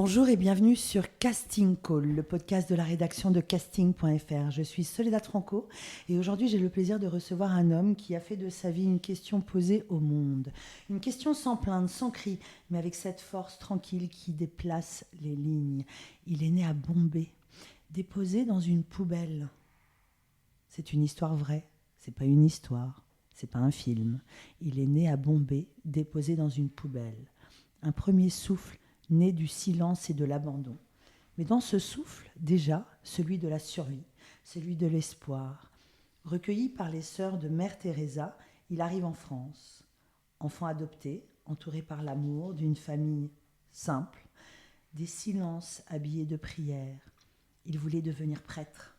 Bonjour et bienvenue sur Casting Call, le podcast de la rédaction de casting.fr. Je suis Soledad Franco et aujourd'hui j'ai le plaisir de recevoir un homme qui a fait de sa vie une question posée au monde. Une question sans plainte, sans cri, mais avec cette force tranquille qui déplace les lignes. Il est né à Bombay, déposé dans une poubelle. C'est une histoire vraie, c'est pas une histoire, c'est pas un film. Il est né à Bombay, déposé dans une poubelle. Un premier souffle né du silence et de l'abandon. Mais dans ce souffle, déjà, celui de la survie, celui de l'espoir. Recueilli par les sœurs de Mère Teresa, il arrive en France. Enfant adopté, entouré par l'amour d'une famille simple, des silences habillés de prières. Il voulait devenir prêtre.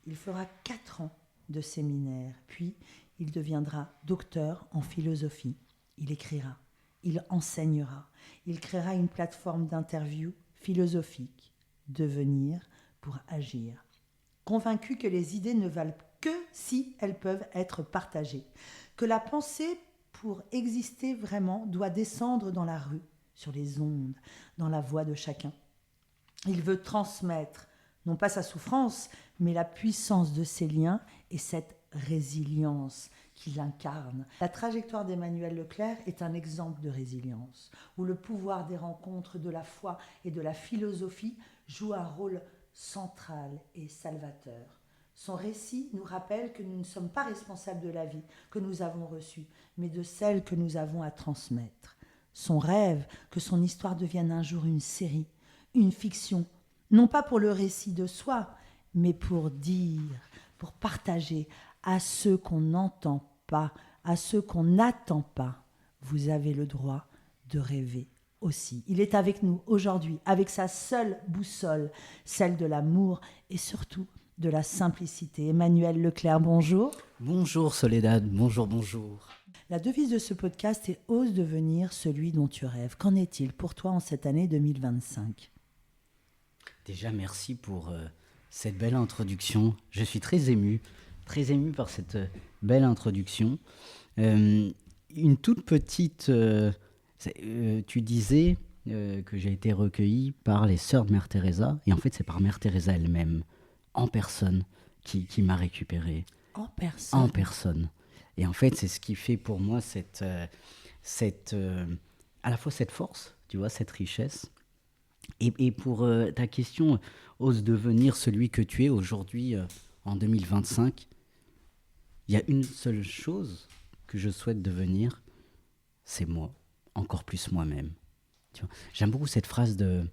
Il fera 4 ans de séminaire, puis il deviendra docteur en philosophie. Il écrira. Il enseignera. Il créera une plateforme d'interview philosophique. Devenir pour agir. Convaincu que les idées ne valent que si elles peuvent être partagées. Que la pensée, pour exister vraiment, doit descendre dans la rue, sur les ondes, dans la voix de chacun. Il veut transmettre, non pas sa souffrance, mais la puissance de ses liens et cette résilience qu'il incarne. La trajectoire d'Emmanuel Leclerc est un exemple de résilience, où le pouvoir des rencontres de la foi et de la philosophie joue un rôle central et salvateur. Son récit nous rappelle que nous ne sommes pas responsables de la vie que nous avons reçue, mais de celle que nous avons à transmettre. Son rêve que son histoire devienne un jour une série, une fiction, non pas pour le récit de soi, mais pour dire, pour partager à ceux qu'on n'entend pas, à ceux qu'on n'attend pas. Vous avez le droit de rêver aussi. Il est avec nous aujourd'hui, avec sa seule boussole, celle de l'amour et surtout de la simplicité. Emmanuel Leclerc, bonjour. Bonjour Soledad, bonjour. La devise de ce podcast est « Ose devenir celui dont tu rêves ». Qu'en est-il pour toi en cette année 2025 ? Déjà, merci pour cette belle introduction. Je suis très ému par cette belle introduction. Une toute petite... tu disais que j'ai été recueilli par les sœurs de Mère Teresa, et en fait, c'est par Mère Teresa elle-même, en personne, qui m'a récupéré. En personne. En personne. Et en fait, c'est ce qui fait pour moi à la fois cette force, tu vois, cette richesse. Et pour ta question, ose devenir celui que tu es aujourd'hui, en 2025, il y a une seule chose que je souhaite devenir, c'est moi, encore plus moi-même. Tu vois, j'aime beaucoup cette phrase de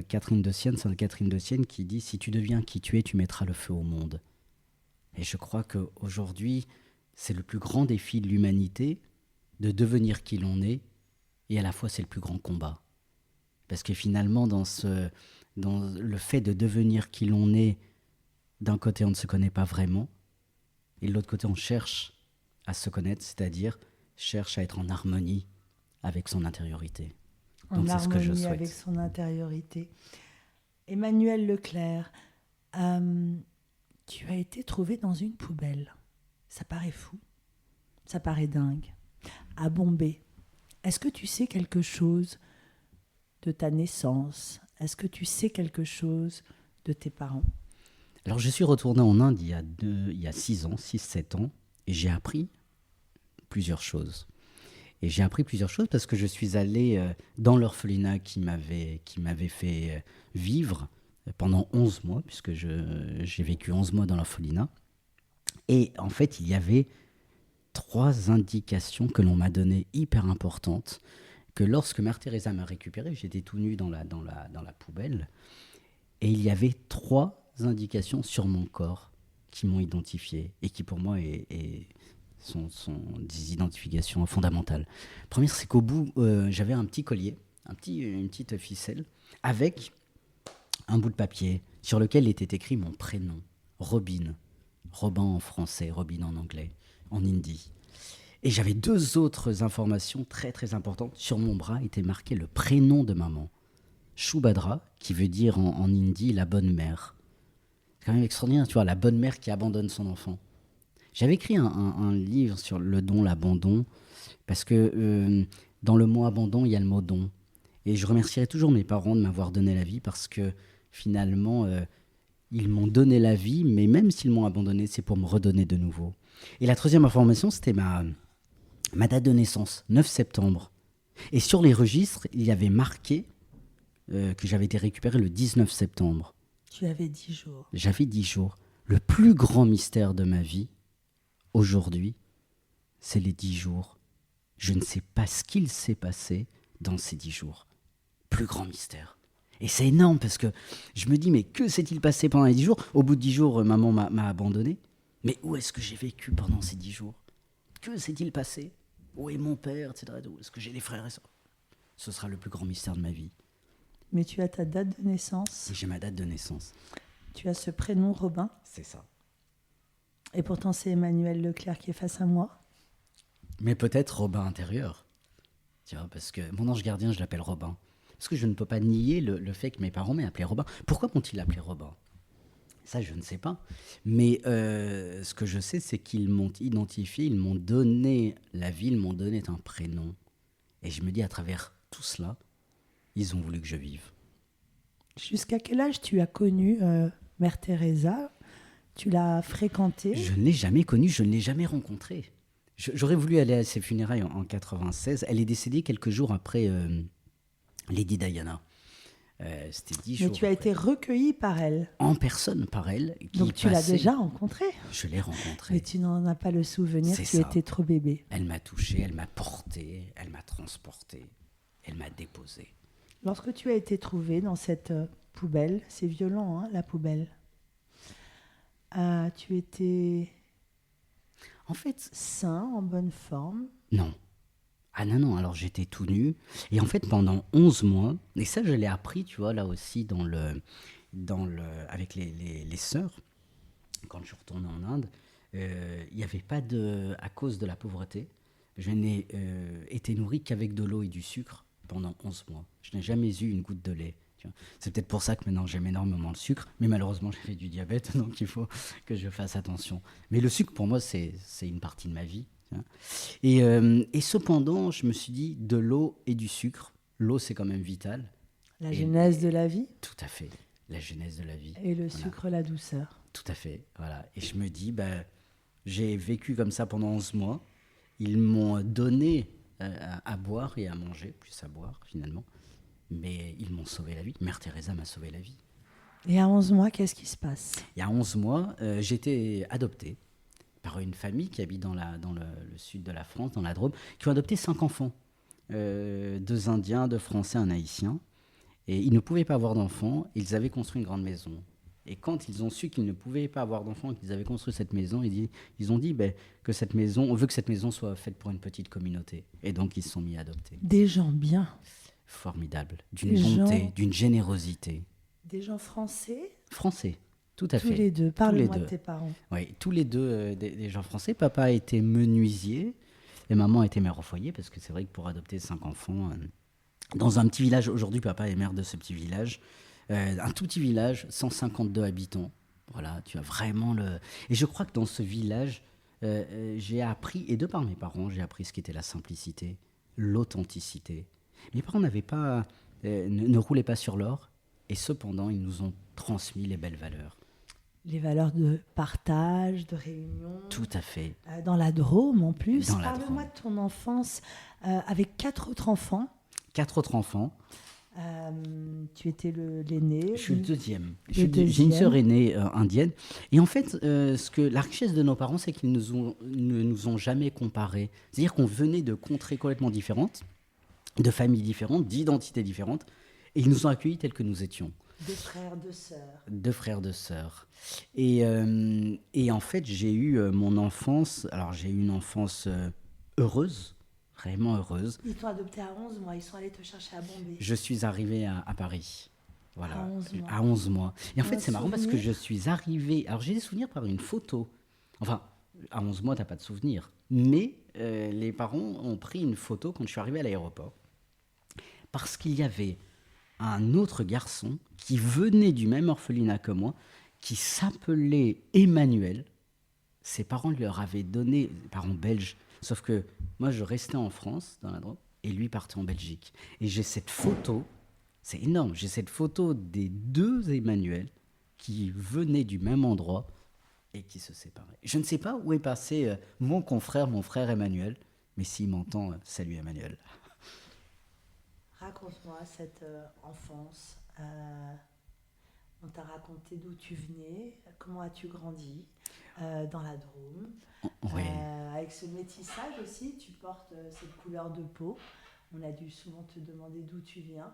Catherine de Sienne, Sainte Catherine de Sienne, qui dit « Si tu deviens qui tu es, tu mettras le feu au monde ». Et je crois qu'aujourd'hui, c'est le plus grand défi de l'humanité, de devenir qui l'on est, et à la fois c'est le plus grand combat. Parce que finalement, dans le fait de devenir qui l'on est, d'un côté, on ne se connaît pas vraiment, et de l'autre côté, on cherche à se connaître, c'est-à-dire cherche à être en harmonie avec son intériorité. Donc, c'est ce que je souhaite. Avec son intériorité. Emmanuel Leclerc, tu as été trouvé dans une poubelle. Ça paraît fou, ça paraît dingue. À Bombay, est-ce que tu sais quelque chose de ta naissance? Est-ce que tu sais quelque chose de tes parents? Alors, je suis retourné en Inde il y a 6-7 ans, et j'ai appris plusieurs choses. Et j'ai appris plusieurs choses parce que je suis allé dans l'orphelinat qui m'avait fait vivre pendant 11 mois, puisque j'ai vécu 11 mois dans l'orphelinat. Et en fait, il y avait 3 indications que l'on m'a données hyper importantes, que lorsque Mère Teresa m'a récupéré, j'étais tout nu dans la poubelle, et il y avait 3 indications sur mon corps qui m'ont identifié, et qui pour moi sont des identifications fondamentales. Première, c'est qu'au bout, j'avais un petit collier, une petite ficelle, avec un bout de papier sur lequel était écrit mon prénom, Robin en français, Robin en anglais, en hindi. Et j'avais 2 autres informations très très importantes. Sur mon bras était marqué le prénom de maman, Shubhadra, qui veut dire en hindi la bonne mère. C'est quand même extraordinaire, tu vois, la bonne mère qui abandonne son enfant. J'avais écrit un livre sur le don, l'abandon, parce que dans le mot abandon, il y a le mot don. Et je remercierai toujours mes parents de m'avoir donné la vie parce que finalement, ils m'ont donné la vie, mais même s'ils m'ont abandonné, c'est pour me redonner de nouveau. Et la troisième information, c'était ma date de naissance, 9 septembre. Et sur les registres, il y avait marqué que j'avais été récupéré le 19 septembre. Tu avais 10 jours. J'avais 10 jours. Le plus grand mystère de ma vie, aujourd'hui, c'est les 10 jours. Je ne sais pas ce qu'il s'est passé dans ces 10 jours. Plus grand mystère. Et c'est énorme parce que je me dis, mais que s'est-il passé pendant les 10 jours? Au bout de 10 jours, maman m'a abandonné. Mais où est-ce que j'ai vécu pendant ces 10 jours? Que s'est-il passé? Où est mon père, etc. Où est-ce que j'ai des frères et sœurs? Ce sera le plus grand mystère de ma vie. Mais tu as ta date de naissance. Et j'ai ma date de naissance. Tu as ce prénom Robin. C'est ça. Et pourtant, c'est Emmanuel Leclerc qui est face à moi. Mais peut-être Robin intérieur. Tu vois, parce que mon ange gardien, je l'appelle Robin. Parce que je ne peux pas nier le fait que mes parents m'aient appelé Robin. Pourquoi m'ont-ils appelé Robin? Ça, je ne sais pas. Mais ce que je sais, c'est qu'ils m'ont identifié, ils m'ont donné la vie, ils m'ont donné un prénom. Et je me dis, à travers tout cela, ils ont voulu que je vive. Jusqu'à quel âge tu as connu Mère Teresa? Tu l'as fréquentée? Je ne l'ai jamais connue, je ne l'ai jamais rencontrée. J'aurais voulu aller à ses funérailles en 96. Elle est décédée quelques jours après Lady Diana. C'était 10 jours. Mais tu as été recueilli par elle. En personne par elle. Donc tu l'as déjà rencontrée. Je l'ai rencontrée. Mais tu n'en as pas le souvenir, tu étais trop bébé. Elle m'a touché, elle m'a porté, elle m'a transporté, elle m'a déposé. Lorsque tu as été trouvé dans cette poubelle, c'est violent, hein, la poubelle. Tu étais en fait sain, en bonne forme? Non. Ah non, alors j'étais tout nu. Et en fait, pendant 11 mois, et ça je l'ai appris, tu vois, là aussi, avec les sœurs, quand je suis retourné en Inde, il n'y avait pas à cause de la pauvreté, je n'ai été nourri qu'avec de l'eau et du sucre pendant 11 mois. Je n'ai jamais eu une goutte de lait. C'est peut-être pour ça que maintenant j'aime énormément le sucre, mais malheureusement j'ai fait du diabète, donc il faut que je fasse attention. Mais le sucre, pour moi, c'est une partie de ma vie. Et cependant, je me suis dit, de l'eau et du sucre, l'eau c'est quand même vital. La genèse de la vie. Tout à fait, la genèse de la vie. Et le sucre, la douceur. Tout à fait, voilà. Et je me dis, j'ai vécu comme ça pendant 11 mois. Ils m'ont donné à boire et à manger, plus à boire finalement. Mais ils m'ont sauvé la vie. Mère Teresa m'a sauvé la vie. Et à 11 mois, qu'est-ce qui se passe? Il y a 11 mois, j'étais adopté par une famille qui habite dans le sud de la France, dans la Drôme, qui ont adopté 5 enfants. 2 Indiens, 2 Français, un Haïtien. Et ils ne pouvaient pas avoir d'enfants. Ils avaient construit une grande maison. Et quand ils ont su qu'ils ne pouvaient pas avoir d'enfants et qu'ils avaient construit cette maison, ils ont dit que cette maison, on veut que cette maison soit faite pour une petite communauté. Et donc ils se sont mis à adopter. Des gens bien. Formidable. D'une bonté, d'une générosité. Des gens français? Français, tout à fait. Tous les deux. Parle-moi de tes parents. Oui, tous les deux des gens français. Papa était menuisier et maman était mère au foyer, parce que c'est vrai que pour adopter 5 enfants, dans un petit village, aujourd'hui papa est maire de ce petit village, un tout petit village, 152 habitants. Voilà, tu as vraiment le... Et je crois que dans ce village, j'ai appris, et de par mes parents, j'ai appris ce qu'était la simplicité, l'authenticité. Mes parents ne roulaient pas sur l'or, et cependant, ils nous ont transmis les belles valeurs. Les valeurs de partage, de réunion. Tout à fait. Dans la Drôme, en plus. Parle-moi de ton enfance avec 4 autres enfants. 4 autres enfants. Tu étais l'aîné. Je suis le deuxième. J'ai une sœur aînée indienne. Et en fait, la richesse de nos parents, c'est qu'ils ne nous ont jamais comparés. C'est-à-dire qu'on venait de contrées complètement différentes, de familles différentes, d'identités différentes, et ils nous ont accueillis tels que nous étions. 2 frères, 2 sœurs. 2 frères, 2 sœurs. Et en fait, j'ai eu mon enfance... Alors, j'ai eu une enfance heureuse, vraiment heureuse. Ils t'ont adopté à 11 mois, ils sont allés te chercher à Bombay. Je suis arrivé à Paris. Voilà, à 11 mois. Et en fait, c'est marrant parce que je suis arrivé... Alors, j'ai des souvenirs par une photo. Enfin, à 11 mois, tu n'as pas de souvenirs. Mais les parents ont pris une photo quand je suis arrivé à l'aéroport. Parce qu'il y avait un autre garçon qui venait du même orphelinat que moi, qui s'appelait Emmanuel. Ses parents lui leur avaient donné, parents belges, sauf que moi je restais en France, dans la Drôme, et lui partait en Belgique. Et j'ai cette photo, c'est énorme, j'ai cette photo des deux Emmanuel qui venaient du même endroit et qui se séparaient. Je ne sais pas où est passé mon confrère, mon frère Emmanuel, mais s'il m'entend, salut Emmanuel. Raconte-moi cette enfance. On t'a raconté d'où tu venais, comment as-tu grandi dans la Drôme. Ouais. Avec ce métissage aussi, tu portes cette couleur de peau. On a dû souvent te demander d'où tu viens.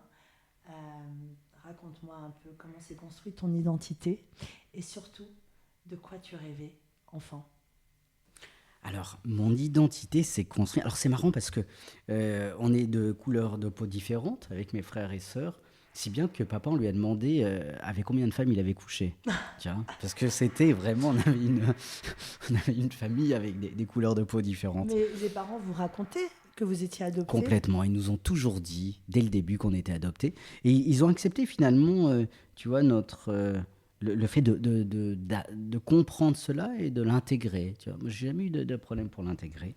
Raconte-moi un peu comment s'est construite ton identité et surtout de quoi tu rêvais enfant. Alors, mon identité s'est construite. Alors, c'est marrant parce que on est de couleurs de peau différentes avec mes frères et sœurs, si bien que papa, on lui a demandé avec combien de femmes il avait couché. Tiens, parce que c'était vraiment, on avait une famille avec des couleurs de peau différentes. Mais les parents vous racontaient que vous étiez adopté? Complètement. Ils nous ont toujours dit, dès le début, qu'on était adoptés. Et ils ont accepté finalement, tu vois, le fait de comprendre cela et de l'intégrer. Tu vois. Moi, j'ai jamais eu de problème pour l'intégrer.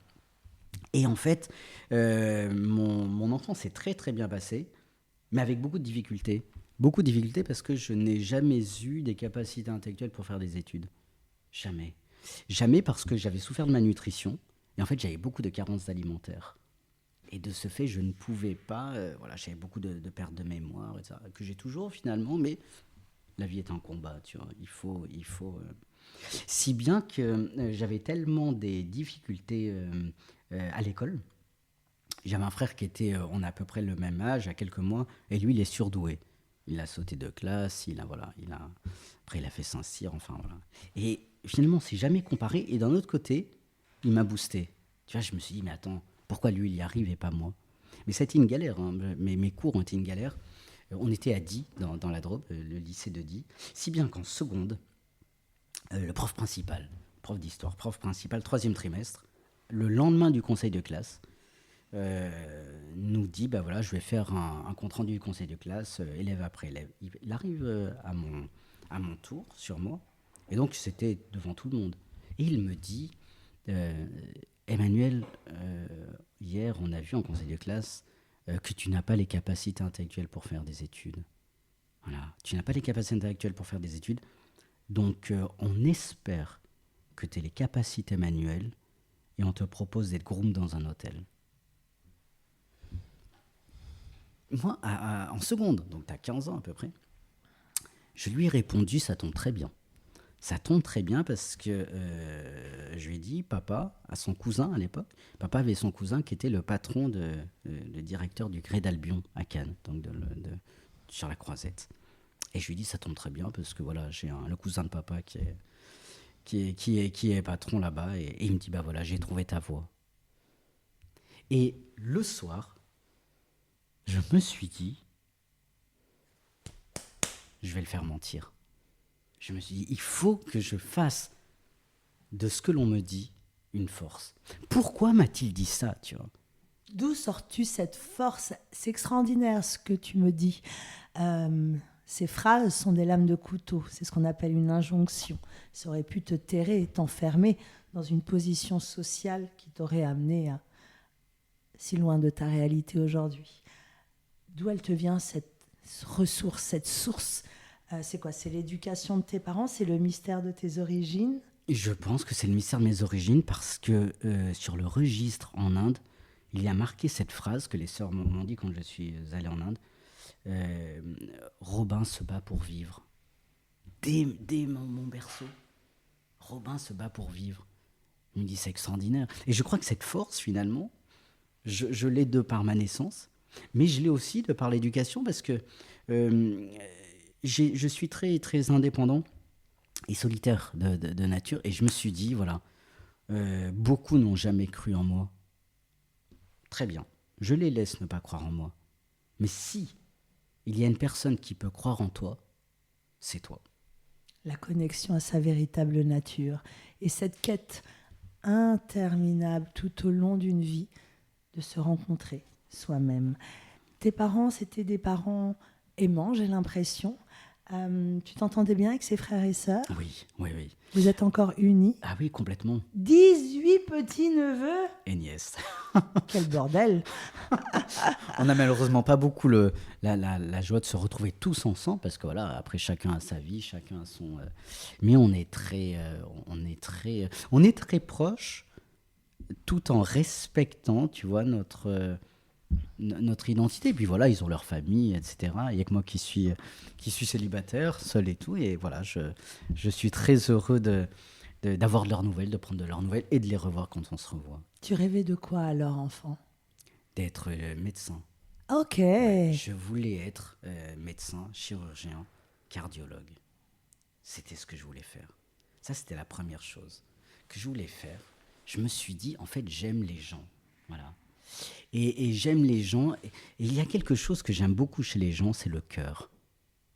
Et en fait, mon enfance s'est très très bien passée, mais avec beaucoup de difficultés. Beaucoup de difficultés parce que je n'ai jamais eu des capacités intellectuelles pour faire des études. Jamais. Jamais parce que j'avais souffert de malnutrition. Et en fait, j'avais beaucoup de carences alimentaires. Et de ce fait, je ne pouvais pas... voilà, j'avais beaucoup de pertes de mémoire, et ça, que j'ai toujours finalement, mais la vie est un combat, tu vois. Il faut si bien que j'avais tellement des difficultés à l'école. J'avais un frère qui était, on a à peu près le même âge, à quelques mois, et lui, il est surdoué. Il a sauté de classe, après il a fait Saint-Cyr, enfin voilà. Et finalement, on s'est jamais comparé. Et d'un autre côté, il m'a boosté. Tu vois, je me suis dit, mais attends, pourquoi lui, il y arrive et pas moi? Mais ça a été une galère, hein. Mes cours ont été une galère. On était à Die, dans la Drôme, le lycée de Die. Si bien qu'en seconde, le prof principal, prof d'histoire, prof principal, 3e trimestre, le lendemain du conseil de classe, nous dit, bah voilà, je vais faire un compte-rendu du conseil de classe, élève après élève. Il arrive à mon tour, sur moi, et donc c'était devant tout le monde. Et il me dit, Emmanuel, hier on a vu en conseil de classe que tu n'as pas les capacités intellectuelles pour faire des études. Voilà, tu n'as pas les capacités intellectuelles pour faire des études, donc on espère que tu aies les capacités manuelles et on te propose d'être groom dans un hôtel. Moi, en seconde, donc tu as 15 ans à peu près, je lui ai répondu, ça tombe très bien. Ça tombe très bien parce que je lui ai dit, papa, à son cousin à l'époque, papa avait son cousin qui était le patron, le directeur du Grès d'Albion à Cannes, donc sur la Croisette. Et je lui ai dit, ça tombe très bien parce que voilà, j'ai le cousin de papa qui est patron là-bas. Et il me dit, bah voilà, j'ai trouvé ta voie. Et le soir, je me suis dit, je vais le faire mentir. Je me suis dit, il faut que je fasse de ce que l'on me dit une force. Pourquoi m'a-t-il dit ça, tu vois? D'où sors-tu cette force? C'est extraordinaire ce que tu me dis. Ces phrases sont des lames de couteau. C'est ce qu'on appelle une injonction. Ça aurait pu te terrer et t'enfermer dans une position sociale qui t'aurait amené si loin de ta réalité aujourd'hui. D'où elle te vient cette ressource, cette source? C'est quoi? C'est l'éducation de tes parents? C'est le mystère de tes origines? Je pense que c'est le mystère de mes origines parce que sur le registre en Inde, il y a marqué cette phrase que les sœurs m'ont dit quand je suis allé en Inde. Robin se bat pour vivre. Dès mon berceau, Robin se bat pour vivre. Il me dit, c'est extraordinaire. Et je crois que cette force, finalement, je l'ai de par ma naissance, mais je l'ai aussi de par l'éducation parce que je suis très, très indépendant et solitaire de nature. Et je me suis dit, voilà, beaucoup n'ont jamais cru en moi. Très bien, je les laisse ne pas croire en moi. Mais si il y a une personne qui peut croire en toi, c'est toi. La connexion à sa véritable nature. Et cette quête interminable tout au long d'une vie de se rencontrer soi-même. Tes parents, c'était des parents aimants, j'ai l'impression. Tu t'entendais bien avec ses frères et sœurs? Oui. Vous êtes encore unis? Ah oui, complètement. 18 petits-neveux et nièces. Quel bordel. On n'a malheureusement pas beaucoup la joie de se retrouver tous ensemble parce que voilà, après chacun a sa vie, chacun a son. Mais on est très proches, tout en respectant, tu vois, notre identité. Et puis voilà, ils ont leur famille, etc. Il n'y a que moi qui suis célibataire, seul et tout. Et voilà, je suis très heureux d'avoir de leurs nouvelles, de prendre de leurs nouvelles et de les revoir quand on se revoit. Tu rêvais de quoi alors, enfant? D'être médecin. Ok. Ouais, je voulais être médecin, chirurgien, cardiologue. C'était ce que je voulais faire. Ça, c'était la première chose que je voulais faire. Je me suis dit, en fait, j'aime les gens. Voilà. Et j'aime les gens. Et il y a quelque chose que j'aime beaucoup chez les gens, c'est le cœur.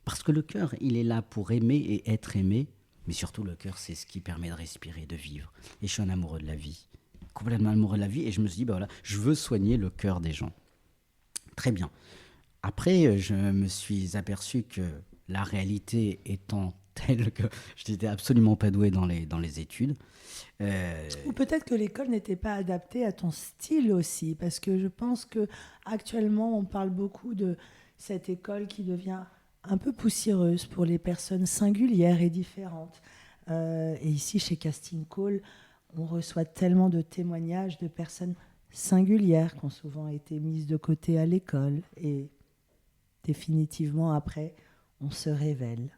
Parce que le cœur, il est là pour aimer et être aimé. Mais surtout, le cœur, c'est ce qui permet de respirer, de vivre. Et je suis un amoureux de la vie. Complètement amoureux de la vie. Et je me suis dit, bah voilà, je veux soigner le cœur des gens. Très bien. Après, je me suis aperçu que la réalité étant telle que je n'étais absolument pas doué dans les études. Ou peut-être que l'école n'était pas adaptée à ton style aussi, parce que je pense que actuellement on parle beaucoup de cette école qui devient un peu poussiéreuse pour les personnes singulières et différentes. Et ici, chez Casting Call, on reçoit tellement de témoignages de personnes singulières qui ont souvent été mises de côté à l'école et définitivement après, on se révèle.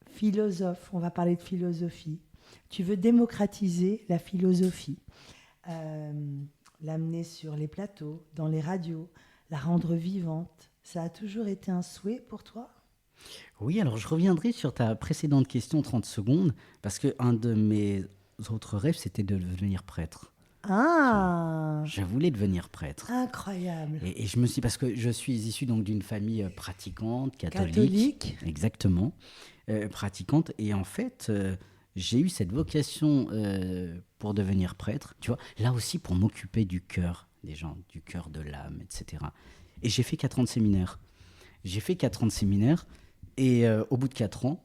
Philosophe, on va parler de philosophie. Tu veux démocratiser la philosophie, l'amener sur les plateaux, dans les radios, la rendre vivante. Ça a toujours été un souhait pour toi ? Oui, alors je reviendrai sur ta précédente question 30 secondes, parce qu'un de mes autres rêves, c'était de devenir prêtre. Ah, Je voulais devenir prêtre. incroyable. Et je me suis, parce que je suis issu donc d'une famille pratiquante, Catholique. exactement, pratiquante. Et en fait, j'ai eu cette vocation pour devenir prêtre, tu vois, là aussi pour m'occuper du cœur des gens, du cœur de l'âme, etc. Et j'ai fait 4 ans de séminaire. Et au bout de 4 ans,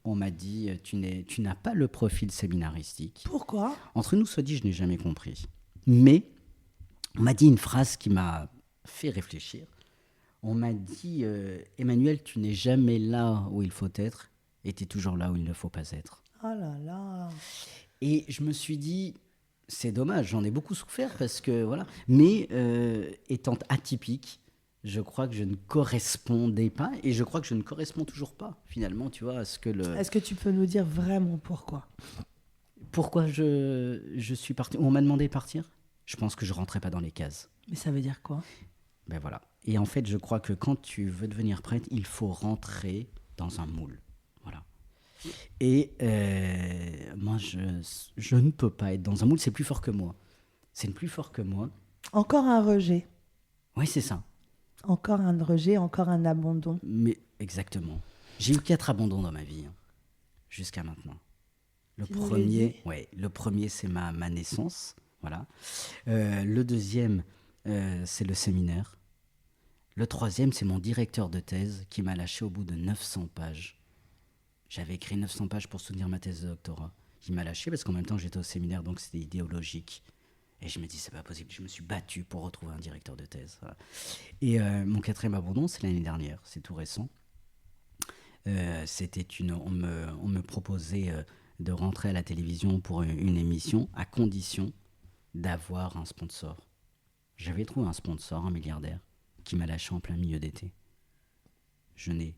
on m'a dit, tu n'as pas le profil séminaristique. Pourquoi ? Entre nous, soit dit, je n'ai jamais compris. Mais on m'a dit une phrase qui m'a fait réfléchir. On m'a dit, Emmanuel, tu n'es jamais là où il faut être et tu es toujours là où il ne faut pas être. Oh là là. Et je me suis dit, c'est dommage, j'en ai beaucoup souffert parce que voilà. Mais étant atypique, je crois que je ne correspondais pas et je crois que je ne corresponds toujours pas finalement, tu vois, à ce que le. Est-ce que tu peux nous dire vraiment pourquoi ? Pourquoi je suis parti. On m'a demandé de partir. Je pense que je rentrais pas dans les cases. Mais ça veut dire quoi ? Ben voilà. Et en fait, je crois que quand tu veux devenir prêtre, il faut rentrer dans un moule. Voilà. Et moi, je ne peux pas être dans un moule. C'est plus fort que moi. C'est plus fort que moi. Encore un rejet. Oui, c'est ça. Encore un rejet, encore un abandon. Mais exactement. J'ai eu 4 abandons dans ma vie, hein, jusqu'à maintenant. Le premier, c'est ma naissance. Voilà. Le deuxième, c'est le séminaire. Le troisième, c'est mon directeur de thèse qui m'a lâché au bout de 900 pages. J'avais écrit 900 pages pour soutenir ma thèse de doctorat. Il m'a lâché parce qu'en même temps, j'étais au séminaire, donc c'était idéologique. Et je me dis, c'est pas possible. Je me suis battu pour retrouver un directeur de thèse. Voilà. Et mon 4e abandon, c'est l'année dernière. C'est tout récent. On me proposait de rentrer à la télévision pour une émission à condition d'avoir un sponsor. J'avais trouvé un sponsor, un milliardaire, qui m'a lâché en plein milieu d'été. Je n'ai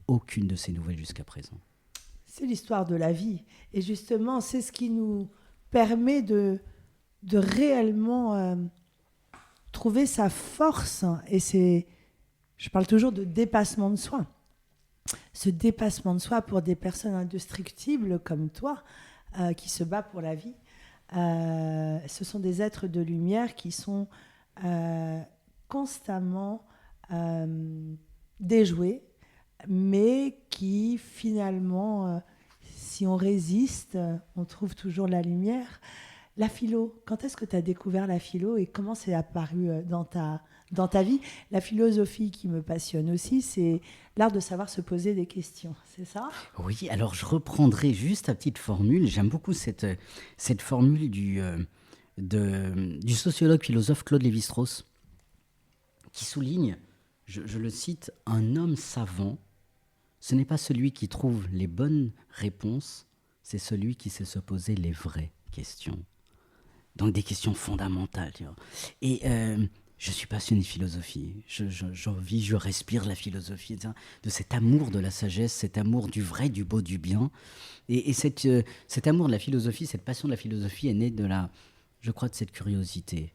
aucune de ces nouvelles jusqu'à présent. C'est l'histoire de la vie. Et justement, c'est ce qui nous permet de réellement trouver sa force. Et je parle toujours de dépassement de soi. Ce dépassement de soi pour des personnes indestructibles comme toi, qui se bat pour la vie, ce sont des êtres de lumière qui sont constamment déjoués, mais qui finalement, si on résiste, on trouve toujours la lumière. La philo, quand est-ce que tu as découvert la philo et comment c'est apparu dans dans ta vie. La philosophie qui me passionne aussi, c'est l'art de savoir se poser des questions, c'est ça? Oui, alors je reprendrai juste ta petite formule. J'aime beaucoup cette formule du sociologue philosophe Claude Lévi-Strauss, qui souligne, je le cite, un homme savant, ce n'est pas celui qui trouve les bonnes réponses, c'est celui qui sait se poser les vraies questions. Donc des questions fondamentales. Tu vois. Et je suis passionné de philosophie. J'en vis, je respire la philosophie, de cet amour de la sagesse, cet amour du vrai, du beau, du bien. Et cet amour de la philosophie, cette passion de la philosophie est née je crois, de cette curiosité.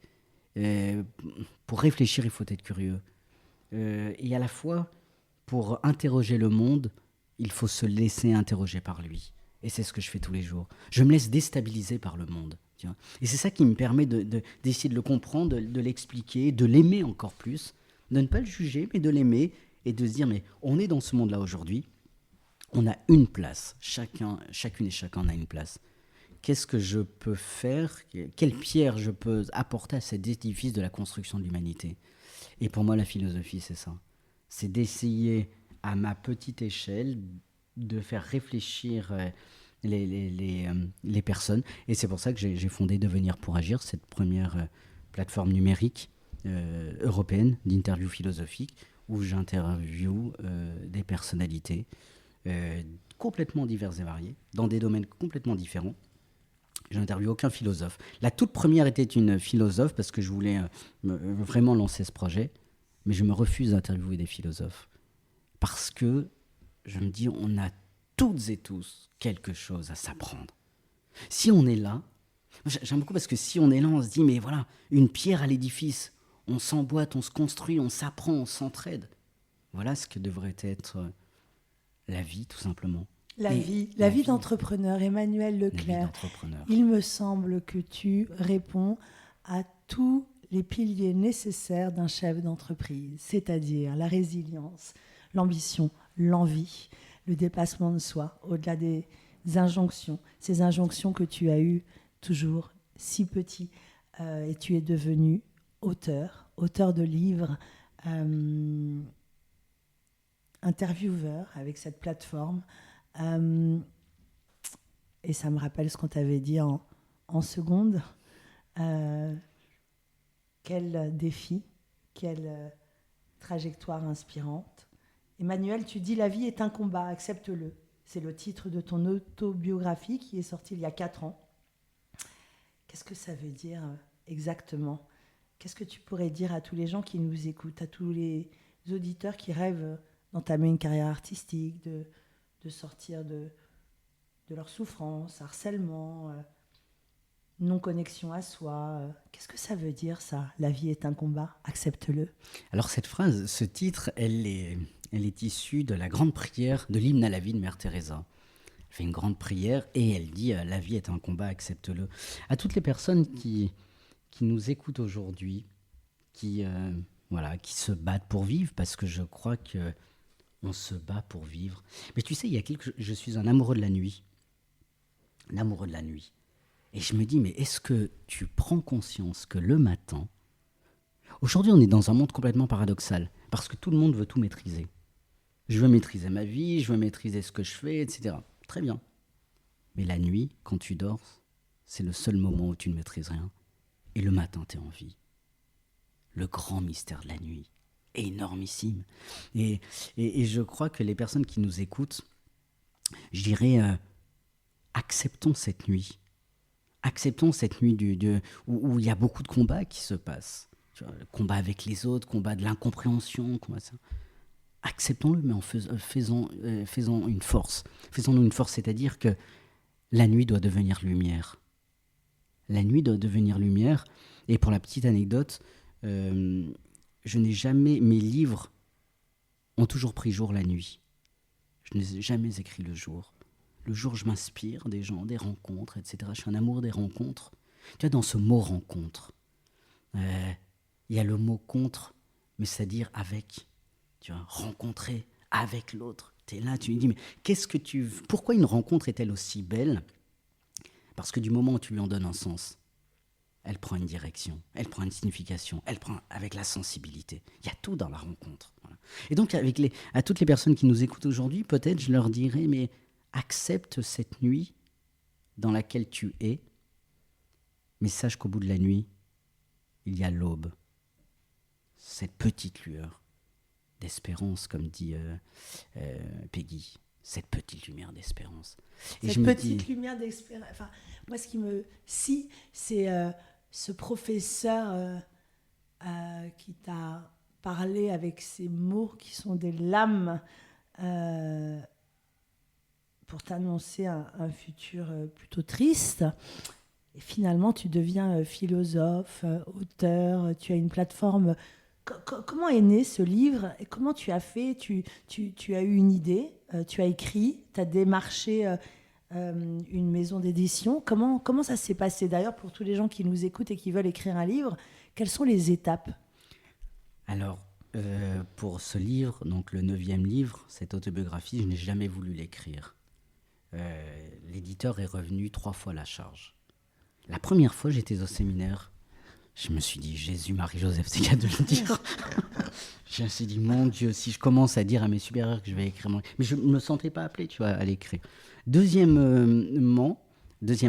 Pour réfléchir, il faut être curieux. Et à la fois, pour interroger le monde, il faut se laisser interroger par lui. Et c'est ce que je fais tous les jours. Je me laisse déstabiliser par le monde. Tu vois. Et c'est ça qui me permet d'essayer de le comprendre, de l'expliquer, de l'aimer encore plus, de ne pas le juger, mais de l'aimer et de se dire, mais on est dans ce monde-là aujourd'hui, on a une place, chacune et chacun a une place. Qu'est-ce que je peux faire, quelle pierre je peux apporter à cet édifice de la construction de l'humanité? Et pour moi, la philosophie, c'est ça. C'est d'essayer, à ma petite échelle, de faire réfléchir les personnes. Et c'est pour ça que j'ai fondé Devenir pour agir, cette première plateforme numérique européenne d'interviews philosophiques, où j'interviewe des personnalités complètement diverses et variées, dans des domaines complètement différents. Je n'interviewe aucun philosophe. La toute première était une philosophe, parce que je voulais vraiment lancer ce projet, mais je me refuse d'interviewer des philosophes. Parce que je me dis, on a toutes et tous quelque chose à s'apprendre. Si on est là, j'aime beaucoup parce que si on est là, on se dit, mais voilà, une pierre à l'édifice, on s'emboîte, on se construit, on s'apprend, on s'entraide. Voilà ce que devrait être la vie, tout simplement. La vie d'entrepreneur, Emmanuel Leclerc. Il me semble que tu réponds à tous les piliers nécessaires d'un chef d'entreprise, c'est-à-dire la résilience, l'ambition, l'envie, le dépassement de soi, au-delà des injonctions, ces injonctions que tu as eues toujours si petit, et tu es devenu auteur de livres, intervieweur avec cette plateforme. Et ça me rappelle ce qu'on t'avait dit en seconde. Quel défi, quelle trajectoire inspirante. Emmanuel, tu dis « La vie est un combat, accepte-le ». C'est le titre de ton autobiographie qui est sortie il y a 4 ans. Qu'est-ce que ça veut dire exactement? Qu'est-ce que tu pourrais dire à tous les gens qui nous écoutent, à tous les auditeurs qui rêvent d'entamer une carrière artistique, de sortir de leur souffrance, harcèlement, non-connexion à soi. Qu'est-ce que ça veut dire, ça? La vie est un combat, accepte-le. Alors cette phrase, ce titre, elle est issue de la grande prière de l'hymne à la vie de Mère Teresa. Elle fait une grande prière et elle dit « La vie est un combat, accepte-le ». À toutes les personnes qui nous écoutent aujourd'hui, qui se battent pour vivre, parce que je crois que on se bat pour vivre. Mais tu sais, je suis un amoureux de la nuit. Un amoureux de la nuit. Et je me dis, mais est-ce que tu prends conscience que le matin... Aujourd'hui, on est dans un monde complètement paradoxal, parce que tout le monde veut tout maîtriser. Je veux maîtriser ma vie, je veux maîtriser ce que je fais, etc. Très bien. Mais la nuit, quand tu dors, c'est le seul moment où tu ne maîtrises rien. Et le matin, tu es en vie. Le grand mystère de la nuit. Énormissime. Et je crois que les personnes qui nous écoutent, je dirais, acceptons cette nuit. Acceptons cette nuit où il y a beaucoup de combats qui se passent. Tu vois, le combat avec les autres, combat de l'incompréhension, combat ça. Acceptons-le, mais en faisons une force. Faisons-nous une force, c'est-à-dire que la nuit doit devenir lumière. La nuit doit devenir lumière. Et pour la petite anecdote, mes livres ont toujours pris jour la nuit. Je n'ai jamais écrit le jour. Le jour, je m'inspire des gens, des rencontres, etc. Je suis un amoureux des rencontres. Tu vois, dans ce mot « rencontre », il y a le mot « contre », mais c'est-à-dire avec. Tu vois, rencontrer avec l'autre. Tu es là, tu lui dis, mais pourquoi une rencontre est-elle aussi belle? Parce que du moment où tu lui en donnes un sens, elle prend une direction, elle prend une signification, elle prend avec la sensibilité. Il y a tout dans la rencontre. Voilà. Et donc, à toutes les personnes qui nous écoutent aujourd'hui, peut-être je leur dirais, mais accepte cette nuit dans laquelle tu es, mais sache qu'au bout de la nuit, il y a l'aube. Cette petite lueur d'espérance, comme dit Peggy, cette petite lumière d'espérance. Et cette petite lumière d'espérance. Enfin, moi, ce qui me scie, c'est ce professeur qui t'a parlé avec ces mots qui sont des lames pour t'annoncer un futur plutôt triste. Et finalement, tu deviens philosophe, auteur, tu as une plateforme. Comment est né ce livre et comment tu as fait tu as eu une idée, tu as écrit, tu as démarché une maison d'édition. Comment ça s'est passé d'ailleurs pour tous les gens qui nous écoutent et qui veulent écrire un livre? Quelles sont les étapes? Alors, pour ce livre, donc le 9e livre, cette autobiographie, je n'ai jamais voulu l'écrire. L'éditeur est revenu 3 fois la charge. La première fois, j'étais au séminaire. Je me suis dit, Jésus, Marie-Joseph, c'est qu'à de le dire. Je me suis dit, mon Dieu, si je commence à dire à mes supérieurs que je vais écrire mon... Mais je ne me sentais pas appelé, tu vois, à l'écrire. Deuxième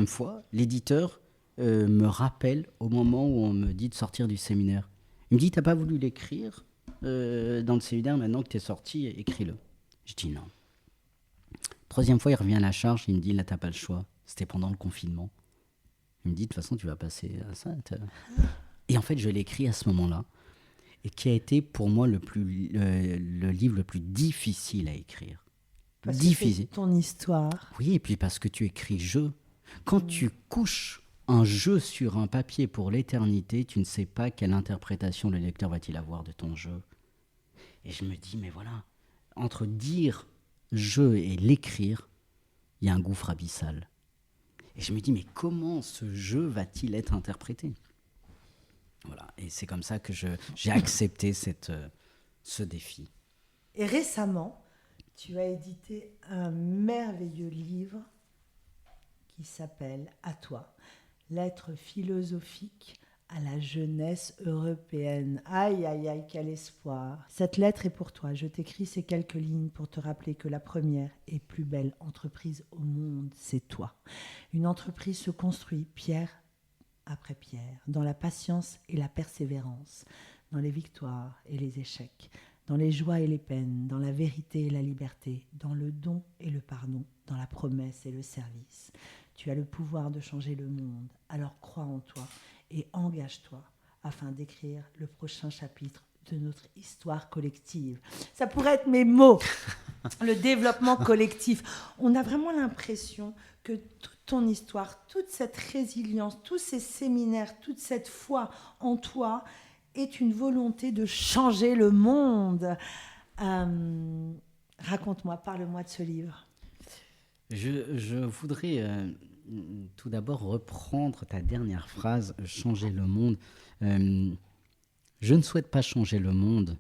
fois, l'éditeur me rappelle au moment où on me dit de sortir du séminaire. Il me dit, t'as pas voulu l'écrire dans le séminaire, maintenant que t'es sorti, écris-le. Je dis non. Troisième fois, il revient à la charge, il me dit, là, t'as pas le choix. C'était pendant le confinement. Il me dit, de toute façon, tu vas passer à ça. Et en fait, je l'ai écrit à ce moment-là, et qui a été pour moi le livre le plus difficile à écrire. Parce difficile. Que c'est ton histoire. Oui, et puis parce que tu écris jeu. Quand tu couches un jeu sur un papier pour l'éternité, tu ne sais pas quelle interprétation le lecteur va-t-il avoir de ton jeu. Et je me dis, mais voilà, entre dire jeu et l'écrire, il y a un gouffre abyssal. Et je me dis, mais comment ce jeu va-t-il être interprété? Voilà, et c'est comme ça que j'ai accepté ce défi. Et récemment, tu as édité un merveilleux livre qui s'appelle « À toi, lettres philosophiques à la jeunesse européenne ». Aïe, aïe, aïe, quel espoir. Cette lettre est pour toi. Je t'écris ces quelques lignes pour te rappeler que la première et plus belle entreprise au monde, c'est toi. Une entreprise se construit pierre après pierre, dans la patience et la persévérance, dans les victoires et les échecs, dans les joies et les peines, dans la vérité et la liberté, dans le don et le pardon, dans la promesse et le service. Tu as le pouvoir de changer le monde, alors crois en toi et engage-toi afin d'écrire le prochain chapitre de notre histoire collective. Ça pourrait être mes mots, le développement collectif. On a vraiment l'impression que toute ton histoire, toute cette résilience, tous ces séminaires, toute cette foi en toi est une volonté de changer le monde. Raconte-moi, parle-moi de ce livre. Je voudrais tout d'abord reprendre ta dernière phrase, changer le monde. Je ne souhaite pas changer le monde.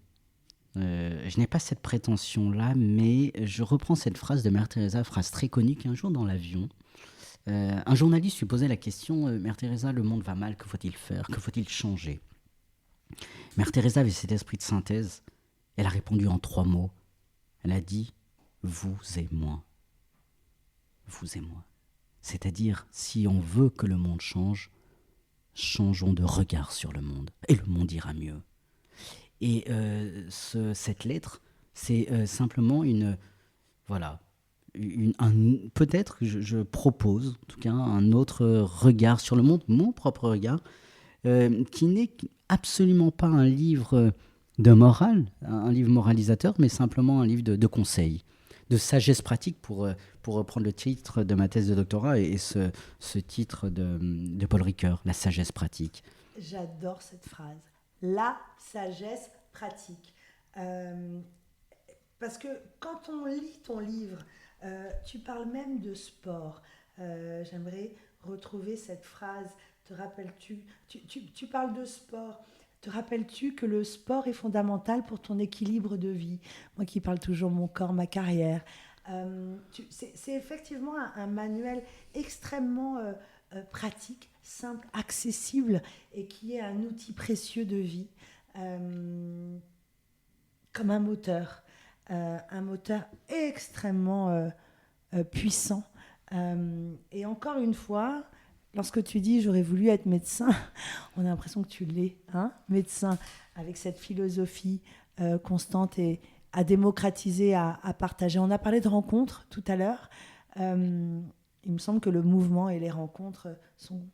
Je n'ai pas cette prétention-là, mais je reprends cette phrase de Mère Teresa, phrase très connue, qu'un jour dans l'avion, un journaliste lui posait la question, Mère Teresa, le monde va mal, que faut-il faire? Que faut-il changer? Mère Teresa avait cet esprit de synthèse. Elle a répondu en 3 mots. Elle a dit, vous et moi. Vous et moi. C'est-à-dire, si on veut que le monde change, changeons de regard sur le monde, et le monde ira mieux. Et cette lettre, c'est simplement peut-être que je propose, en tout cas, un autre regard sur le monde, mon propre regard, qui n'est absolument pas un livre de morale, un livre moralisateur, mais simplement un livre de conseils, de sagesse pratique, pour reprendre le titre de ma thèse de doctorat et ce titre de Paul Ricoeur, la sagesse pratique. J'adore cette phrase, la sagesse pratique. Parce que quand on lit ton livre, tu parles même de sport. J'aimerais retrouver cette phrase. Te rappelles-tu, tu parles de sport. Te rappelles-tu que le sport est fondamental pour ton équilibre de vie? Moi qui parle toujours mon corps, ma carrière. C'est effectivement un manuel extrêmement pratique, simple, accessible et qui est un outil précieux de vie, comme un moteur extrêmement puissant. Et encore une fois, lorsque tu dis j'aurais voulu être médecin, on a l'impression que tu l'es, hein, médecin, avec cette philosophie constante et à démocratiser, à partager. On a parlé de rencontres tout à l'heure. Il me semble que le mouvement et les rencontres sont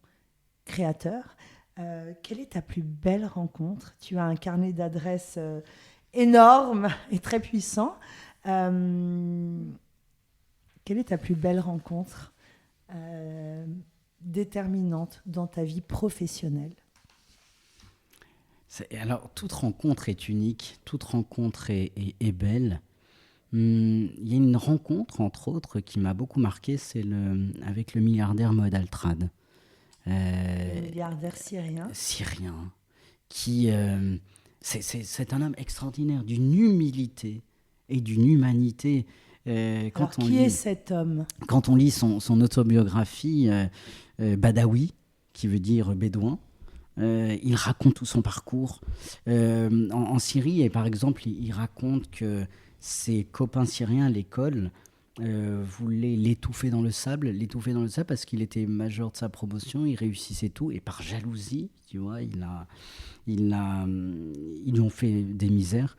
créateurs. Quelle est ta plus belle rencontre ? Tu as un carnet d'adresses énorme et très puissant. Quelle est ta plus belle rencontre déterminante dans ta vie professionnelle ? Alors, toute rencontre est unique, toute rencontre est belle. Il y a une rencontre, entre autres, qui m'a beaucoup marqué, c'est avec le milliardaire Moed Altrad. Le milliardaire syrien. Syrien, qui... c'est un homme extraordinaire, d'une humilité et d'une humanité. Alors, qui est cet homme ? Quand on lit son autobiographie, Badawi, qui veut dire bédouin, il raconte tout son parcours. En Syrie, et par exemple, il raconte que ses copains syriens à l'école voulaient l'étouffer dans le sable parce qu'il était major de sa promotion, il réussissait tout, et par jalousie, tu vois, ils lui ont fait des misères.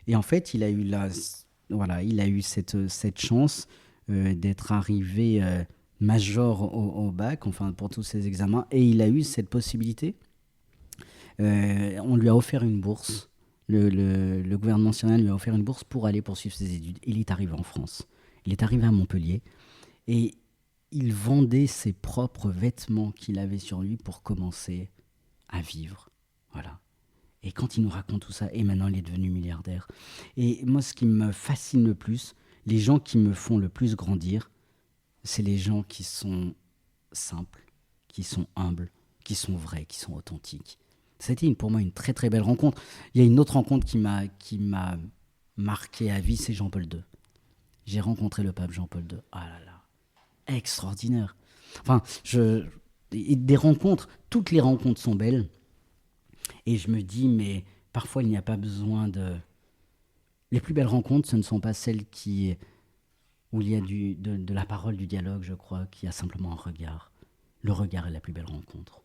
Et en fait, il a eu cette chance d'être arrivé major au bac, enfin pour tous ses examens, et il a eu cette possibilité. On lui a offert une bourse. Le gouvernement syrien lui a offert une bourse pour aller poursuivre ses études. Il est arrivé en France. Il est arrivé à Montpellier et il vendait ses propres vêtements qu'il avait sur lui pour commencer à vivre. Voilà. Et quand il nous raconte tout ça, et maintenant il est devenu milliardaire. Et moi, ce qui me fascine le plus, les gens qui me font le plus grandir, c'est les gens qui sont simples, qui sont humbles, qui sont vrais, qui sont authentiques. C'était pour moi une très très belle rencontre. Il y a une autre rencontre qui m'a marqué à vie, c'est Jean-Paul II. J'ai rencontré le pape Jean-Paul II. Ah là là, extraordinaire. Enfin, des rencontres, toutes les rencontres sont belles. Et je me dis, mais parfois il n'y a pas besoin de... Les plus belles rencontres, ce ne sont pas celles où il y a de la parole, du dialogue, je crois, qu'il y a simplement un regard. Le regard est la plus belle rencontre.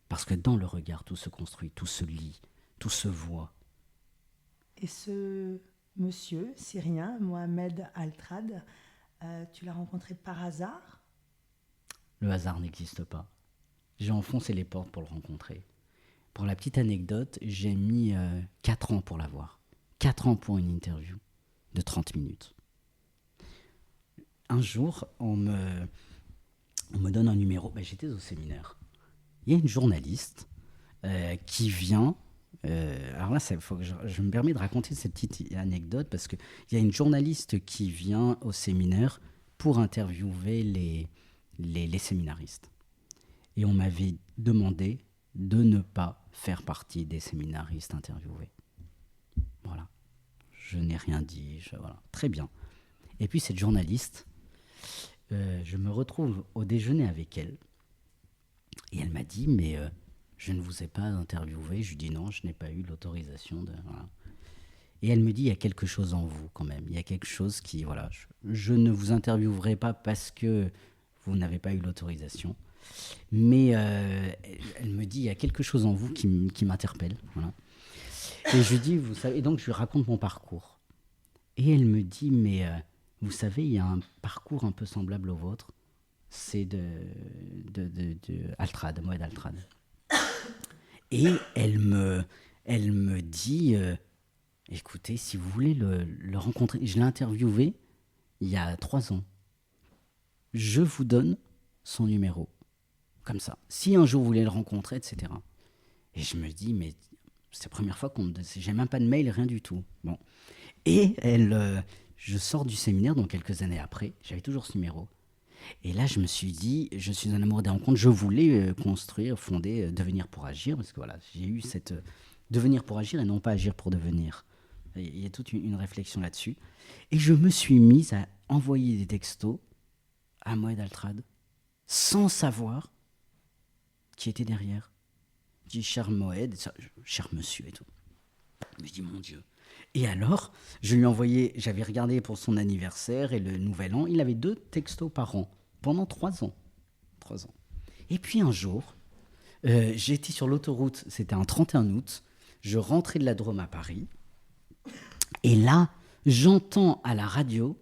Parce que dans le regard, tout se construit, tout se lit, tout se voit. Et ce monsieur syrien, Mohamed Altrad, tu l'as rencontré par hasard ? Le hasard n'existe pas. J'ai enfoncé les portes pour le rencontrer. Pour la petite anecdote, j'ai mis 4 ans pour l'avoir. 4 ans pour une interview de 30 minutes. Un jour, on me donne un numéro. J'étais au séminaire. Il y a une journaliste qui vient... alors là, il faut que je me permets de raconter cette petite anecdote parce qu'il y a une journaliste qui vient au séminaire pour interviewer les séminaristes. Et on m'avait demandé de ne pas faire partie des séminaristes interviewés. Voilà. Je n'ai rien dit. Voilà. Très bien. Et puis cette journaliste, je me retrouve au déjeuner avec elle. Et elle m'a dit, mais je ne vous ai pas interviewé. Je lui dis non, je n'ai pas eu l'autorisation de... Voilà. Et elle me dit, il y a quelque chose en vous quand même. Il y a quelque chose qui... Voilà, je ne vous interviewerai pas parce que vous n'avez pas eu l'autorisation. Mais elle me dit, il y a quelque chose en vous qui m'interpelle. Voilà. Et je lui dis, vous savez... Et donc, je lui raconte mon parcours. Et elle me dit, mais vous savez, il y a un parcours un peu semblable au vôtre. C'est de Altrad, Moed Altrad. Et elle me dit, écoutez, si vous voulez le rencontrer, je l'ai interviewé il y a 3 ans. Je vous donne son numéro, comme ça. Si un jour vous voulez le rencontrer, etc. Et je me dis, mais c'est la première fois qu'on me donne, j'ai même pas de mail, rien du tout. Bon. Et je sors du séminaire, donc quelques années après, j'avais toujours ce numéro. Et là, je me suis dit, je suis un amoureux des rencontres, je voulais construire, fonder, devenir pour agir, parce que voilà, j'ai eu cette devenir pour agir et non pas agir pour devenir. Il y a toute une réflexion là-dessus. Et je me suis mise à envoyer des textos à Moed Altrad, sans savoir qui était derrière. Je dis, cher Moed, cher monsieur et tout. Je dis, mon Dieu. Et alors, je lui ai envoyé, j'avais regardé pour son anniversaire et le nouvel an, il avait 2 textos par an, pendant 3 ans. 3 ans. Et puis un jour, j'étais sur l'autoroute, c'était un 31 août, je rentrais de la Drôme à Paris, et là, j'entends à la radio,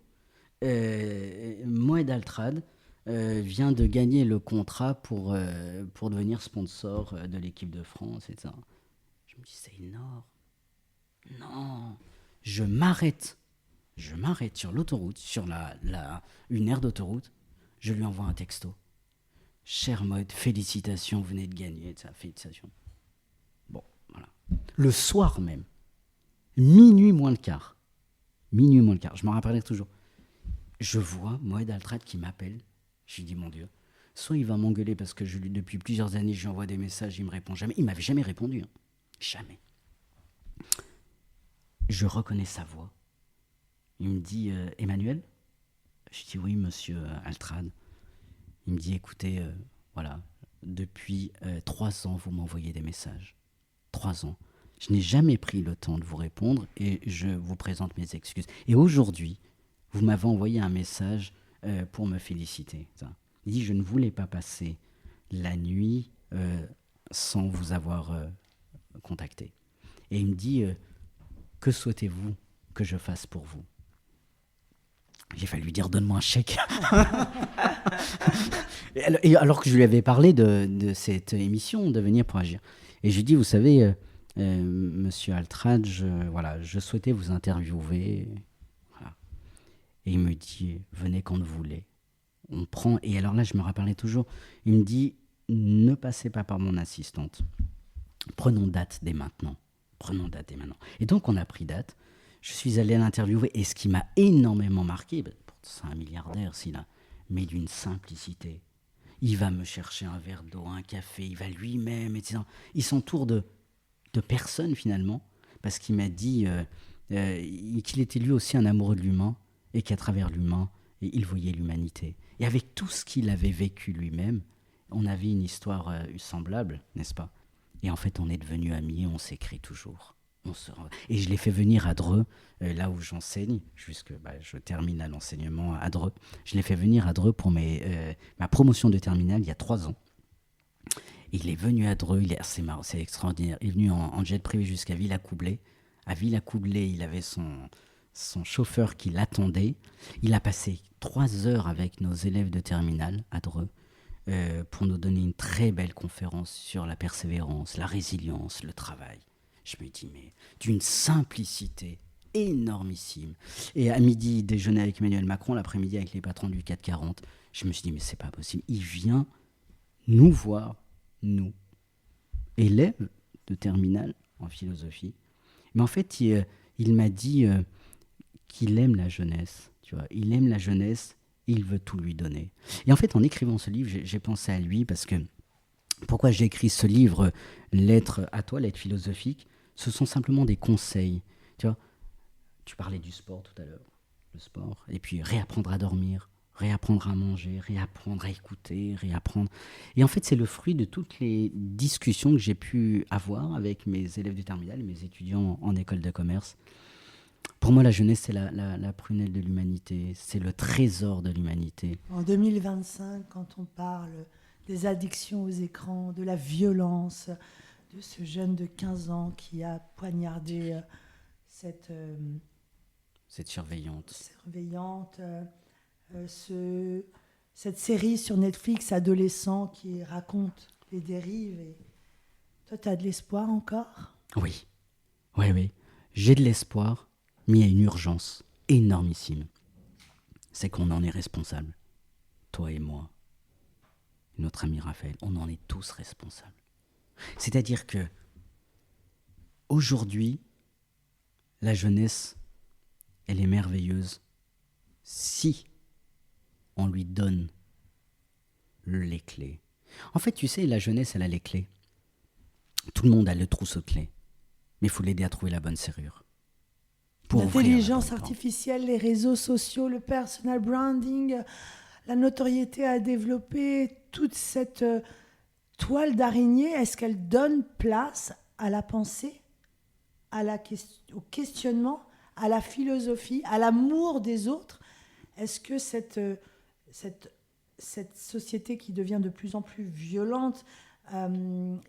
Moed Altrad vient de gagner le contrat pour devenir sponsor de l'équipe de France, etc. Je me dis, c'est énorme. Non, je m'arrête sur l'autoroute, sur une aire d'autoroute, je lui envoie un texto. Cher Moed, félicitations, vous venez de gagner, ça, félicitations. Bon, voilà. Le soir même, minuit moins le quart, je m'en rappellerai toujours. Je vois Moed Altrad qui m'appelle, je lui dis, mon Dieu, soit il va m'engueuler parce que depuis plusieurs années, je lui envoie des messages, il me répond jamais. Il m'avait jamais répondu, hein. Jamais. Je reconnais sa voix. Il me dit, Emmanuel ? Je dis, oui, monsieur Altrad. Il me dit, écoutez, voilà, depuis 3 ans, vous m'envoyez des messages. 3 ans. Je n'ai jamais pris le temps de vous répondre et je vous présente mes excuses. Et aujourd'hui, vous m'avez envoyé un message pour me féliciter. Il dit, je ne voulais pas passer la nuit sans vous avoir contacté. Et il me dit, que souhaitez-vous que je fasse pour vous ? J'ai failli lui dire, donne-moi un chèque. Et alors que je lui avais parlé de cette émission, de venir pour agir. Et je lui dis, vous savez, monsieur Altrad, je souhaitais vous interviewer. Voilà. Et il me dit, venez quand vous voulez. On prend, et alors là, je me rappelais toujours, il me dit, ne passez pas par mon assistante. Prenons date dès maintenant. Et donc, on a pris date. Je suis allé l'interviewer. Et ce qui m'a énormément marqué, c'est un milliardaire, mais d'une simplicité. Il va me chercher un verre d'eau, un café, il va lui-même, etc. Il s'entoure de personnes, finalement, parce qu'il m'a dit qu'il était lui aussi un amoureux de l'humain, et qu'à travers l'humain, il voyait l'humanité. Et avec tout ce qu'il avait vécu lui-même, on avait une histoire semblable, n'est-ce pas ? Et en fait, on est devenus amis et on s'écrit toujours. Et je l'ai fait venir à Dreux, là où j'enseigne, je termine à l'enseignement à Dreux. Je l'ai fait venir à Dreux pour ma promotion de terminale il y a 3 ans. Et il est venu à Dreux, c'est marrant, c'est extraordinaire. Il est venu en jet privé jusqu'à Villacoublay. À Villacoublay, il avait son chauffeur qui l'attendait. Il a passé 3 heures avec nos élèves de terminale à Dreux. Pour nous donner une très belle conférence sur la persévérance, la résilience, le travail. Je me dis, mais d'une simplicité énormissime. Et à midi, il déjeunait avec Emmanuel Macron, l'après-midi avec les patrons du 440. Je me suis dit, mais c'est pas possible. Il vient nous voir, nous, élèves de terminale en philosophie. Mais en fait, il m'a dit qu'il aime la jeunesse. Tu vois, il aime la jeunesse. Il veut tout lui donner. Et en fait, en écrivant ce livre, j'ai pensé à lui parce que pourquoi j'ai écrit ce livre, Lettre à toi, lettre philosophique, ce sont simplement des conseils. Tu vois, tu parlais du sport tout à l'heure, le sport, et puis réapprendre à dormir, réapprendre à manger, réapprendre à écouter, réapprendre. Et en fait, c'est le fruit de toutes les discussions que j'ai pu avoir avec mes élèves de terminale, mes étudiants en école de commerce. Pour moi, la jeunesse, c'est la prunelle de l'humanité, c'est le trésor de l'humanité. En 2025, quand on parle des addictions aux écrans, de la violence, de ce jeune de 15 ans qui a poignardé cette surveillante, cette série sur Netflix, Adolescent, qui raconte les dérives. Et toi, tu as de l'espoir encore ? Oui. J'ai de l'espoir. Mais il y a une urgence énormissime. C'est qu'on en est responsable. Toi et moi, notre ami Raphaël, on en est tous responsables. C'est-à-dire que aujourd'hui, la jeunesse, elle est merveilleuse si on lui donne les clés. En fait, tu sais, la jeunesse, elle a les clés. Tout le monde a le trousseau de clés. Mais il faut l'aider à trouver la bonne serrure. L'intelligence artificielle, les réseaux sociaux, le personal branding, la notoriété à développer, toute cette toile d'araignée, est-ce qu'elle donne place à la pensée, au questionnement, à la philosophie, à l'amour des autres? Est-ce que cette société qui devient de plus en plus violente,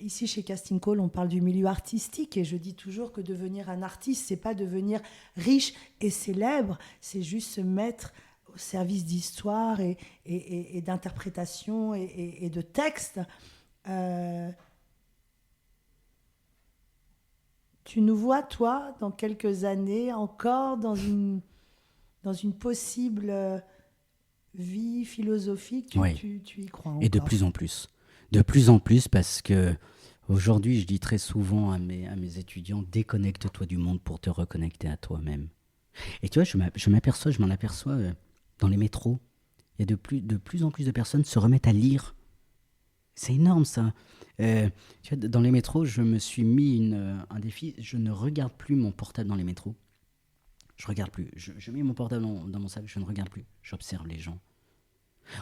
ici chez Casting Call, on parle du milieu artistique, et je dis toujours que devenir un artiste, c'est pas devenir riche et célèbre, c'est juste se mettre au service d'histoire et d'interprétation et de texte. Tu nous vois, toi, dans quelques années, encore dans une possible vie philosophique? Oui. Tu y crois encore? Et de plus en plus. De plus en plus, parce que aujourd'hui, je dis très souvent à mes étudiants, déconnecte-toi du monde pour te reconnecter à toi-même. Et tu vois, je m'en aperçois dans les métros. Il y a de plus en plus de personnes se remettent à lire. C'est énorme, ça. Tu vois, dans les métros, je me suis mis un défi. Je ne regarde plus mon portable dans les métros. Je regarde plus. Je mets mon portable dans mon sac, je ne regarde plus. J'observe les gens.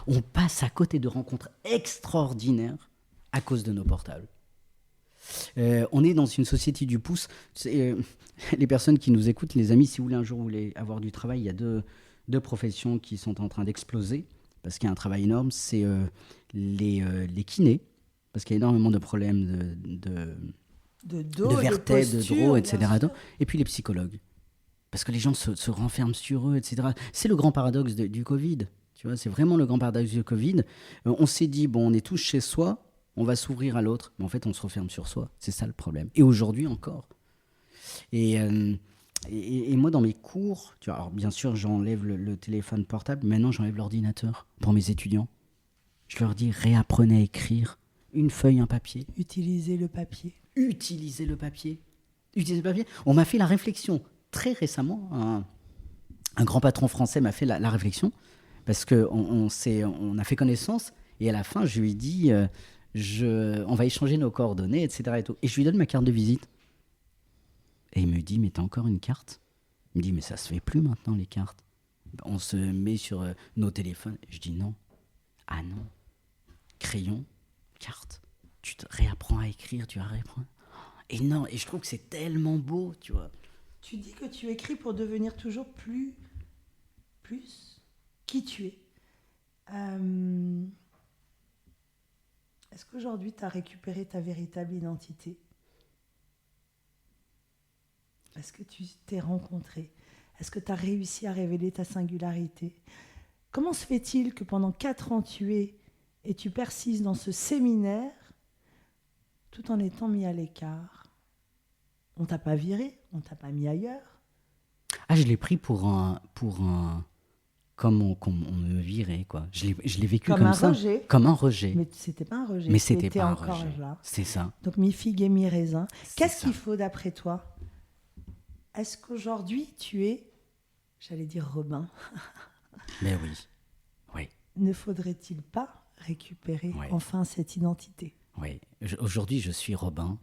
On passe à côté de rencontres extraordinaires à cause de nos portables. On est dans une société du pouce. Les personnes qui nous écoutent, les amis, si vous voulez un jour avoir du travail, il y a deux professions qui sont en train d'exploser parce qu'il y a un travail énorme. C'est les kinés, parce qu'il y a énormément de problèmes de dos, de vertèbres, de posture, dos, etc. bien sûr. Et puis les psychologues. Parce que les gens se renferment sur eux, etc. C'est le grand paradoxe du Covid. Tu vois, c'est vraiment le grand paradoxe du Covid. On s'est dit, bon, on est tous chez soi, on va s'ouvrir à l'autre. Mais en fait, on se referme sur soi. C'est ça le problème. Et aujourd'hui encore. Et moi, dans mes cours, tu vois, alors bien sûr, j'enlève le téléphone portable. Maintenant, j'enlève l'ordinateur pour mes étudiants. Je leur dis, réapprenez à écrire. Une feuille, un papier. Utilisez le papier. Utilisez le papier. Utilisez le papier. On m'a fait la réflexion. Très récemment, un grand patron français m'a fait la réflexion parce qu'on a fait connaissance et à la fin, je lui ai dit on va échanger nos coordonnées, etc. Et, tout. Et je lui donne ma carte de visite. Et il me dit, mais t'as encore une carte? Il me dit, mais ça se fait plus maintenant, les cartes. On se met sur nos téléphones. Et je dis non. Ah non. Crayon, carte. Tu te réapprends à écrire, tu vas réapprendre. Et non, et je trouve que c'est tellement beau, tu vois. Tu dis que tu écris pour devenir toujours plus qui tu es. Est-ce qu'aujourd'hui, tu as récupéré ta véritable identité? Est-ce que tu t'es rencontré? Est-ce que tu as réussi à révéler ta singularité? Comment se fait-il que pendant 4 ans, tu es et tu persistes dans ce séminaire tout en étant mis à l'écart? On t'a pas viré, on t'a pas mis ailleurs. Ah, je l'ai pris pour un comme on me virait, quoi. Je l'ai vécu comme ça. Rejet. Comme un rejet. Mais c'était pas un rejet. Mais c'était pas un encore rejet. Là. C'est ça. Donc mi-figue et mi-raisin. Qu'est-ce ça. qu'il faut d'après toi? Est-ce qu'aujourd'hui tu es, j'allais dire Robin? Mais oui. Oui. Ne faudrait-il pas récupérer enfin cette identité? Oui. Aujourd'hui, je suis Robin.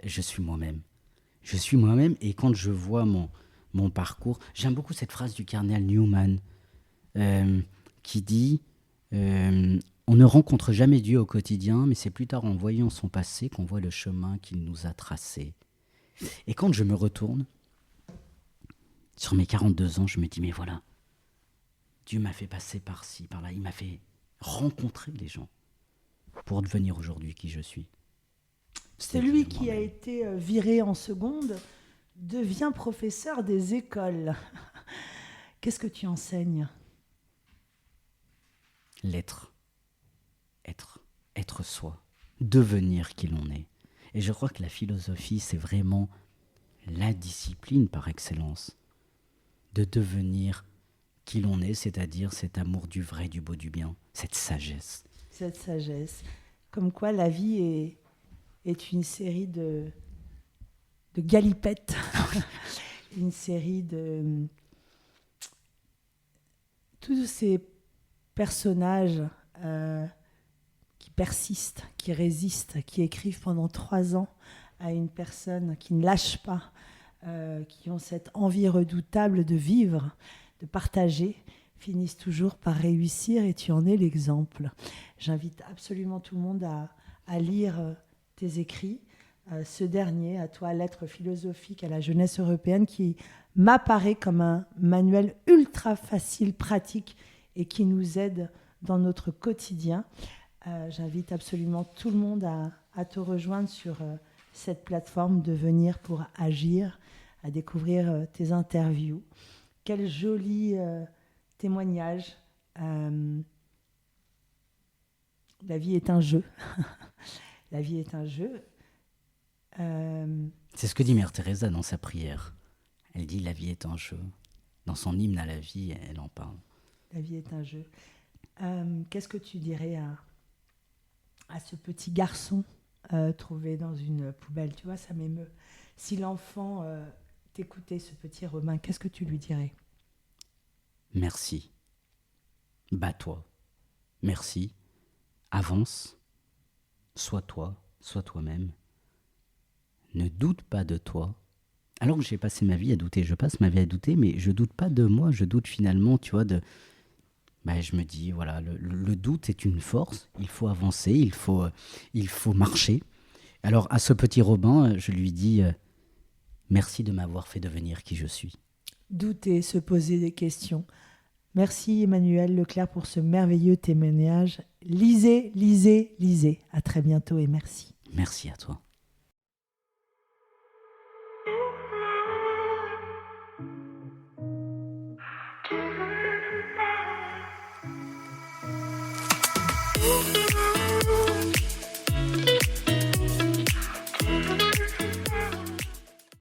Je suis moi-même. Je suis moi-même, et quand je vois mon parcours, j'aime beaucoup cette phrase du cardinal Newman qui dit on ne rencontre jamais Dieu au quotidien, mais c'est plus tard en voyant son passé qu'on voit le chemin qu'il nous a tracé. Et quand je me retourne sur mes 42 ans, je me dis, mais voilà, Dieu m'a fait passer par-ci, par-là, il m'a fait rencontrer les gens pour devenir aujourd'hui qui je suis. Celui qui a été viré en seconde devient professeur des écoles. Qu'est-ce que tu enseignes? L'être. Être soi. Devenir qui l'on est. Et je crois que la philosophie, c'est vraiment la discipline par excellence de devenir qui l'on est, c'est-à-dire cet amour du vrai, du beau, du bien, cette sagesse. Cette sagesse. Comme quoi la vie est une série de galipettes, une série de... Tous ces personnages qui persistent, qui résistent, qui écrivent pendant 3 ans à une personne qui ne lâche pas, qui ont cette envie redoutable de vivre, de partager, finissent toujours par réussir, et tu en es l'exemple. J'invite absolument tout le monde à à lire tes écrits. Ce dernier, à toi, Lettres philosophiques à la jeunesse européenne, qui m'apparaît comme un manuel ultra facile, pratique et qui nous aide dans notre quotidien. J'invite absolument tout le monde à te rejoindre sur cette plateforme Devenir pour agir, à découvrir tes interviews. Quel joli témoignage. La vie est un jeu. La vie est un jeu. C'est ce que dit Mère Teresa dans sa prière. Elle dit la vie est un jeu. Dans son hymne à la vie, elle en parle. La vie est un jeu. Qu'est-ce que tu dirais à ce petit garçon trouvé dans une poubelle? Tu vois, ça m'émeut. Si l'enfant t'écoutait, ce petit Romain, qu'est-ce que tu lui dirais? Merci. Bats-toi. Merci. Avance. Sois toi, sois toi-même. Ne doute pas de toi. Alors que j'ai passé ma vie à douter, je passe ma vie à douter, mais je doute pas de moi, je doute finalement, tu vois, je me dis, voilà, le doute est une force, il faut avancer, il faut marcher. Alors à ce petit Robin, je lui dis, merci de m'avoir fait devenir qui je suis. Douter, se poser des questions. Merci Emmanuel Leclerc pour ce merveilleux témoignage. Lisez, lisez, lisez. À très bientôt et merci. Merci à toi.